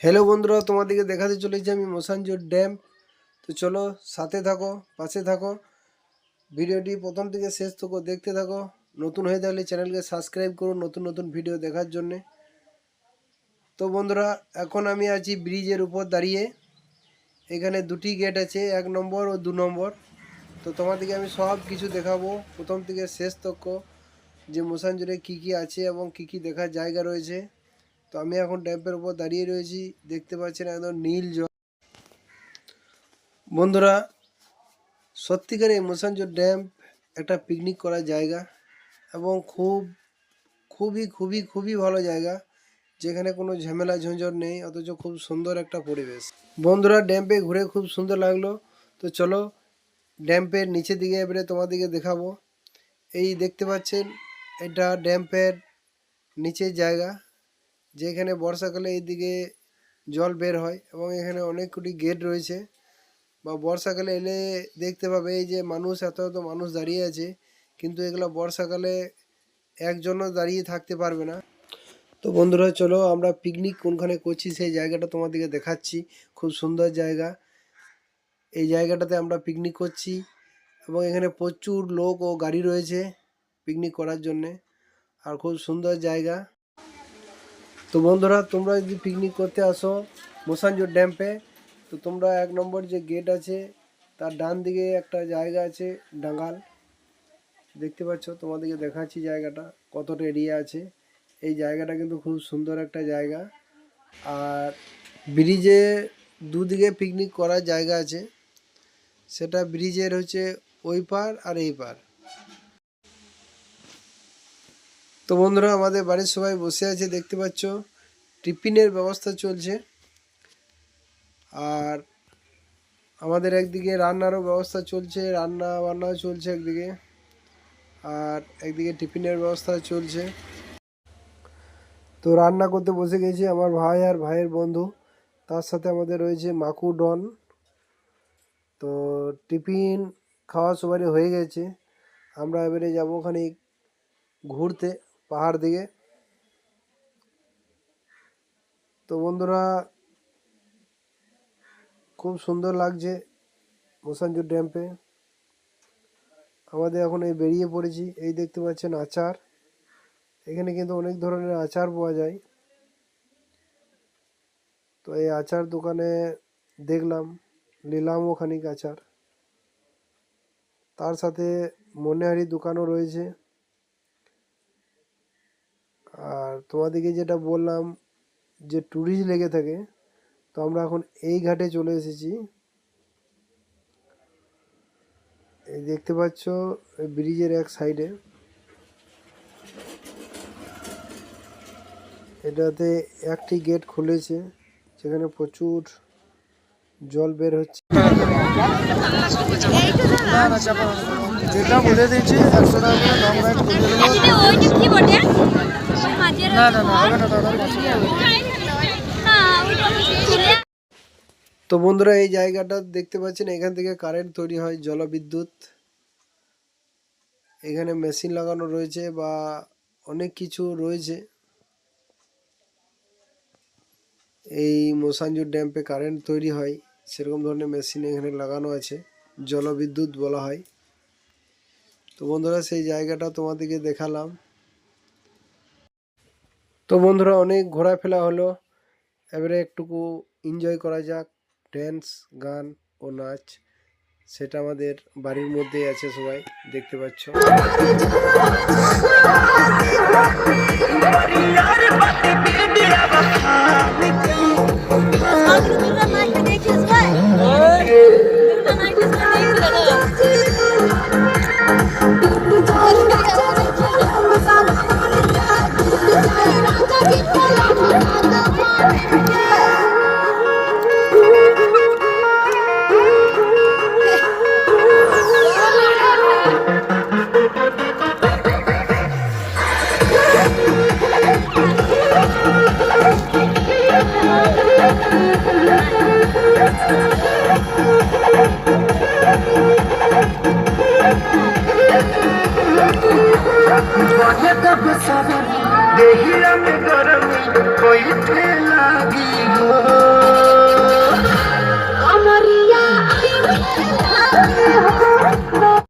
Hello বন্ধুরা, তোমাদেরকে দেখাতে চলেছি আমি মোসানজোর ড্যাম। তো চলো সাথে থাকো, পাশে থাকো, ভিডিওটি প্রথম থেকে শেষ তক দেখতে থাকো। নতুন হয়ে থাকলে চ্যানেলকে সাবস্ক্রাইব করুন নতুন নতুন ভিডিও দেখার জন্যে। তো বন্ধুরা, এখন আমি আছি ব্রিজের উপর দাঁড়িয়ে। এখানে দুটি গেট আছে, 1 নম্বর ও 2 নম্বর। তো তোমাদেরকে আমি সব কিছু দেখাবো প্রথম থেকে শেষ তক, যে মোসানজোরে কী কী আছে এবং কী কী দেখার জায়গা রয়েছে। তো আমি এখন ড্যাম্পের উপর দাঁড়িয়ে রয়েছি, দেখতে পাচ্ছেন একদম নীল জল। বন্ধুরা, সত্যিকার এই মোসানজোর ড্যাম একটা পিকনিক করার জায়গা এবং খুবই খুবই খুবই ভালো জায়গা, যেখানে কোনো ঝামেলা ঝঞ্ঝট নেই, অথচ খুব সুন্দর একটা পরিবেশ। বন্ধুরা, ড্যাম্পে ঘুরে খুব সুন্দর লাগলো। তো চলো ড্যাম্পের নিচের দিকে এবারে তোমাদেরকে দেখাবো। এই দেখতে পাচ্ছেন, এটা ড্যাম্পের নিচের জায়গা, যেখানে বর্ষাকালে এইদিকে জল বের হয় এবং এখানে অনেকগুলি গেট রয়েছে। বা বর্ষাকালে এলে দেখতে পাবে এই যে এত এত মানুষ দাঁড়িয়ে আছে, কিন্তু এগুলো বর্ষাকালে একজনও দাঁড়িয়ে থাকতে পারবে না। তো বন্ধুরা, চলো আমরা পিকনিক কোনখানে করছি সেই জায়গাটা তোমাদেরকে দেখাচ্ছি। খুব সুন্দর জায়গা, এই জায়গাটাতে আমরা পিকনিক করছি এবং এখানে প্রচুর লোক ও গাড়ি রয়েছে পিকনিক করার জন্যে, আর খুব সুন্দর জায়গা। তো বন্ধুরা, তোমরা যদি পিকনিক করতে আসো মোসানজোর ড্যাম্পে, তো তোমরা 1 নম্বর যে গেট আছে তার ডান দিকে একটা জায়গা আছে, ডাঙ্গাল দেখতে পাচ্ছ। তোমাদেরকে দেখাচ্ছি জায়গাটা কতটা এরিয়া আছে। এই জায়গাটা কিন্তু খুব সুন্দর একটা জায়গা, আর ব্রিজে দুদিকে পিকনিক করার জায়গা আছে। সেটা ব্রিজের হচ্ছে ওই পার আর এই পার। তো বন্ধুরা, আমাদের বাড়ির সবাই বসে আছে, দেখতে পাচ্ছ টিফিনের ব্যবস্থা চলছে, আর আমাদের একদিকে রান্নারও ব্যবস্থা চলছে, রান্না বান্নাও চলছে একদিকে, আর একদিকে টিফিনের ব্যবস্থা চলছে। তো রান্না করতে বসে গেছি আমার ভাই আর ভাইয়ের বন্ধু, তার সাথে আমাদের রয়েছে মাকু ডন। তো টিফিন খাওয়া সবারই হয়ে গেছে, আমরা এবারে যাবো ওখানে ঘুরতে পাহাড় দিকে। তো বন্ধুরা, খুব সুন্দর লাগছে মোসানজোর ড্যাম্পে। আমাদের এখন এই বেরিয়ে পড়েছি। এই দেখতে পাচ্ছেন আচার, এখানে কিন্তু অনেক ধরনের আচার পাওয়া যায়। তো এই আচার দোকানে দেখলাম, নিলামও খানিক আচার, তার সাথে মনেহারি দোকানও রয়েছে। আর তোমাদেরকে যেটা বললাম যে ট্যুরিস্ট লেগে থাকে, তো আমরা এখন এই ঘাটে চলে এসেছি। এই দেখতে পাচ্ছ ব্রিজের এক সাইডে, এটাতে একটি গেট খুলেছে, যেখানে প্রচুর জল বের হচ্ছে। যেটা বলে দিয়েছি 100 টাকা করে লং রাইড করে দেবো। তো বন্ধুরা, এই জায়গাটা দেখতে পাচ্ছেন, এখান থেকে কারেন্ট তৈরি হয়, জলবিদ্যুৎ। এখানে মেশিন লাগানো রয়েছে বা অনেক কিছু রয়েছে। এই মোসানজোর ড্যাম্পে কারেন্ট তৈরি হয়, সেরকম ধরনের মেশিন এখানে লাগানো আছে, জলবিদ্যুৎ বলা হয়। তো বন্ধুরা, সেই জায়গাটা তোমাদেরকে দেখালাম। তো বন্ধুরা, অনেক ঘোরাফেরা হলো, এবারে একটুকু এনজয় করা যাক। ড্যান্স, গান ও নাচ, সেটা আমাদের বাড়ির মধ্যেই আছে, সবাই দেখতে পাচ্ছ। देहिया में गरमी बैठे लागी हो।